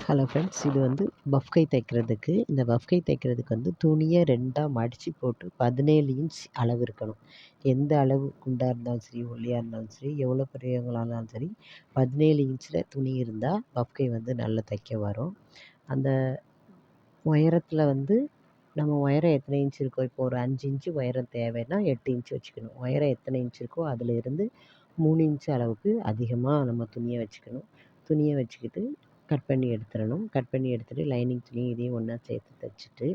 Hello friends, இது வந்து puff கை தைக்கிறதுக்கு. இந்த பஃப் கை தைக்கிறதுக்கு வந்து துணியை 2ஆ மடித்து போட்டு 17 இன்ச் அளவு இருக்கணும். எந்த அளவு குண்டா இருந்தாலும் சரி, ஒல்லியாக இருந்தாலும் சரி, எவ்வளோ பெரியவங்களா இருந்தாலும் சரி, 17 இன்ச்சில் துணி இருந்தால் பஃப் கை வந்து நல்லா தைக்க வரும். அந்த உயரத்தில் வந்து நம்ம உயரம் எத்தனை இன்ச் இருக்கோ, இப்போ ஒரு 5 இன்ச்சு உயரம் தேவைன்னா 8 இன்ச் வச்சுக்கணும். உயரம் எத்தனை இன்ச் இருக்கோ அதிலேருந்து 3 இன்ச் அளவுக்கு அதிகமாக நம்ம துணியை வச்சுக்கணும். துணியை வச்சுக்கிட்டு கட் பண்ணி எடுத்துடணும். கட் பண்ணி எடுத்துகிட்டு லைனிங் துணி இதையும் ஒன்றா சேர்த்து தைச்சிட்டு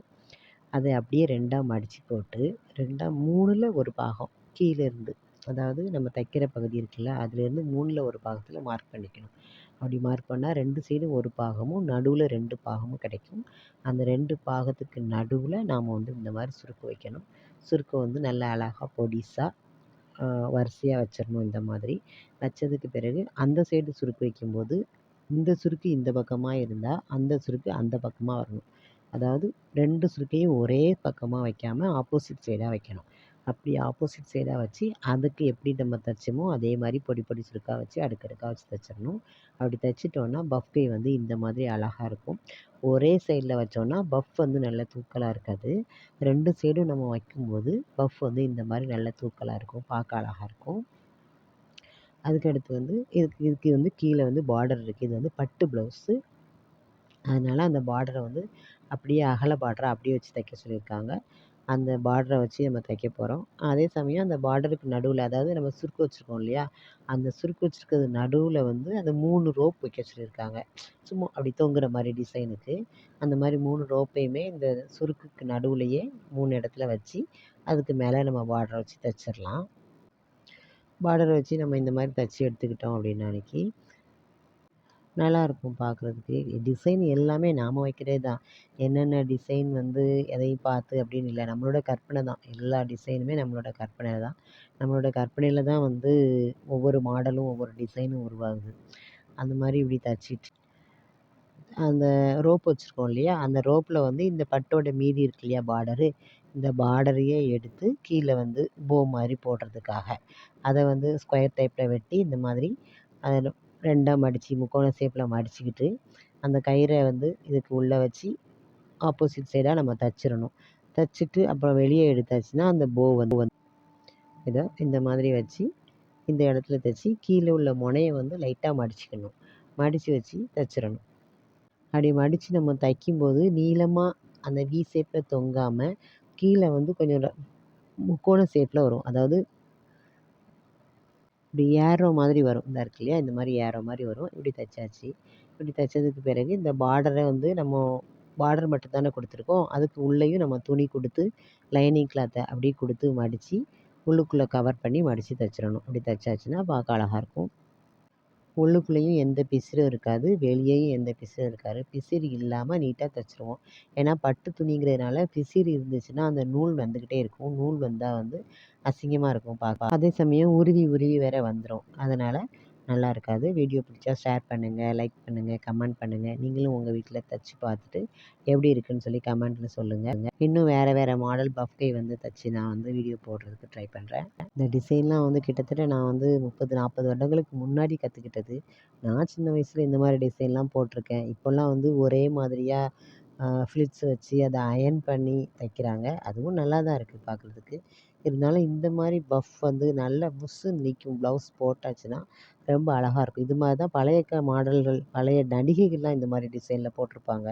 அதை அப்படியே 2ஆ மடித்து போட்டு 2ஆ 3ல் ஒரு பாகம் கீழேருந்து, அதாவது நம்ம தைக்கிற பகுதி இருக்குல்ல, அதுலேருந்து 3ல் ஒரு பாகத்தில் மார்க் பண்ணிக்கணும். அப்படி மார்க் பண்ணால் 2 சைடும் ஒரு பாகமும் நடுவில் 2 பாகமும் கிடைக்கும். அந்த 2 பாகத்துக்கு நடுவில் நாம் வந்து இந்த மாதிரி சுருக்கு வைக்கணும். சுருக்கு வந்து நல்லா அழகாக பொடிசாக வரிசையாக வச்சிடணும். இந்த மாதிரி வச்சதுக்கு பிறகு அந்த சைடு சுருக்கு வைக்கும்போது இந்த சுருக்கு இந்த பக்கமாக இருந்தால் அந்த சுருக்கு அந்த பக்கமாக வரணும். அதாவது 2 சுருக்கையும் ஒரே பக்கமாக வைக்காமல் ஆப்போசிட் சைடாக வைக்கணும். அப்படி ஆப்போசிட் சைடாக வச்சு அதுக்கு எப்படி நம்ம தைச்சோமோ அதே மாதிரி பொடி பொடி சுருக்காக வச்சு அடுக்கடுக்காக வச்சு தைச்சிடணும். அப்படி தைச்சிட்டோன்னா பஃப் கை வந்து இந்த மாதிரி அழகாக இருக்கும். ஒரே சைடில் வச்சோன்னா பஃப் வந்து நல்ல தூக்கலாக இருக்காது. 2 சைடும் நம்ம வைக்கும்போது பஃப் வந்து இந்த மாதிரி நல்ல தூக்கலாக இருக்கும், பார்க்க அழகாக இருக்கும். அதுக்கடுத்து வந்து இதுக்கு வந்து கீழே வந்து பார்டர் இருக்குது. இது வந்து பட்டு ப்ளவுஸு. அதனால் அந்த பார்டரை வந்து அப்படியே அகல பார்டரை அப்படியே வச்சு தைக்க சொல்லியிருக்காங்க. அந்த பார்டரை வச்சு நம்ம தைக்க போகிறோம். அதே சமயம் அந்த பார்டருக்கு நடுவில், அதாவது நம்ம சுருக்கு வச்சுருக்கோம் இல்லையா, அந்த சுருக்கு வச்சுருக்கிறது நடுவில் வந்து அந்த 3 ரோப் வைக்க சொல்லியிருக்காங்க. சும்மா அப்படி தொங்குற மாதிரி டிசைனுக்கு அந்த மாதிரி 3 ரோப்பையுமே இந்த சுருக்குக்கு நடுவுலையே 3 இடத்துல வச்சு அதுக்கு மேலே நம்ம பார்டரை வச்சு தைச்சிடலாம். பார்டரை வச்சு நம்ம இந்த மாதிரி தைச்சி எடுத்துக்கிட்டோம் அப்படின்னாக்கி நல்லாயிருக்கும் பார்க்குறதுக்கு. டிசைன் எல்லாமே நாம் வைக்கிறது தான். என்னென்ன டிசைன் வந்து எதையும் பார்த்து அப்படின்னு இல்லை, நம்மளோட கற்பனை தான். எல்லா டிசைனுமே நம்மளோட கற்பனை தான். நம்மளோட கற்பனையில் தான் வந்து ஒவ்வொரு மாடலும் ஒவ்வொரு டிசைனும் உருவாகுது. அந்த மாதிரி இப்படி தைச்சிட்டு அந்த ரோப் வச்சுருக்கோம் இல்லையா, அந்த ரோப்பில் வந்து இந்த பட்டோட மீதி இருக்கு இல்லையா பார்டரு, இந்த பார்டரையே எடுத்து கீழே வந்து போ மாதிரி போடுறதுக்காக அதை வந்து ஸ்கொயர் டைப்பில் வெட்டி இந்த மாதிரி அதை 2ஆ மடித்து முக்கோண ஷேப்பில் மடிச்சுக்கிட்டு அந்த கயிறை வந்து இதுக்கு உள்ளே வச்சு ஆப்போசிட் சைடாக நம்ம தைச்சிடணும். தைச்சிட்டு அப்புறம் வெளியே எடுத்தாச்சுன்னா அந்த போ வந்து இதை இந்த மாதிரி வச்சு இந்த இடத்துல தைச்சி கீழே உள்ள முனையை வந்து லைட்டாக மடிச்சுக்கணும். மடித்து வச்சு தைச்சிடணும். அப்படி மடித்து நம்ம தைக்கும்போது நீளமாக அந்த வி ஷேப்பில் தொங்காமல் கீழே வந்து கொஞ்சம் முக்கோண ஷேப்பில் வரும். அதாவது இப்படி ஏரோ மாதிரி வரும். இந்த இருக்கு இல்லையா, இந்த மாதிரி ஏரோ மாதிரி வரும். இப்படி தைச்சாச்சு. இப்படி தைச்சதுக்கு பிறகு இந்த பார்டரை வந்து நம்ம பார்டர் மட்டும் தானே கொடுத்துருக்கோம், அதுக்கு உள்ளேயும் நம்ம துணி கொடுத்து லைனிங் கிளாத்தை அப்படியே கொடுத்து மடித்து உள்ளுக்குள்ளே கவர் பண்ணி மடித்து தைச்சிடணும். அப்படி தைச்சாச்சுன்னா பார்க்க அழகாக இருக்கும். உள்ளுக்குள்ளேயும் எந்த பிசிறும் இருக்காது, வெளியேயும் எந்த பிசிறும் இருக்காது. பிசிறு இல்லாமல் நீட்டாக தைச்சிருவோம். ஏன்னா பட்டு துணிங்கிறதுனால பிசிறு இருந்துச்சுன்னா அந்த நூல் வந்துக்கிட்டே இருக்கும். நூல் வந்தால் வந்து அசிங்கமாக இருக்கும் பார்க்க. அதே சமயம் உருவி உருவி வேற வந்துடும். அதனால் நல்லா இருக்காது. வீடியோ பிடிச்சா ஷேர் பண்ணுங்கள், லைக் பண்ணுங்கள், கமெண்ட் பண்ணுங்கள். நீங்களும் உங்கள் வீட்டில் தைச்சி பார்த்துட்டு எப்படி இருக்குன்னு சொல்லி கமெண்ட்டில் சொல்லுங்கள். இன்னும் வேறு வேறு மாடல் பஃப் கை வந்து தைச்சி நான் வந்து வீடியோ போடுறதுக்கு ட்ரை பண்ணுறேன். இந்த டிசைன்லாம் வந்து கிட்டத்தட்ட நான் வந்து 30, 40 வருடங்களுக்கு முன்னாடி கற்றுக்கிட்டது. நான் சின்ன வயசில் இந்த மாதிரி டிசைன்லாம் போட்டிருக்கேன். இப்போல்லாம் வந்து ஒரே மாதிரியாக ஃப்ளிட்ஸ் வச்சு அதை அயர்ன் பண்ணி தைக்கிறாங்க. அதுவும் நல்லா தான் இருக்குது பார்க்குறதுக்கு. இருந்தாலும் இந்த மாதிரி பஃப் வந்து நல்ல புஸ்ஸுன்னு நிற்கும். ப்ளவுஸ் போட்டாச்சுன்னா ரொம்ப அழகாக இருக்கும். இது மாதிரி தான் பழைய மாடல்கள், பழைய நடிகைகள்லாம் இந்த மாதிரி டிசைனில் போட்டிருப்பாங்க.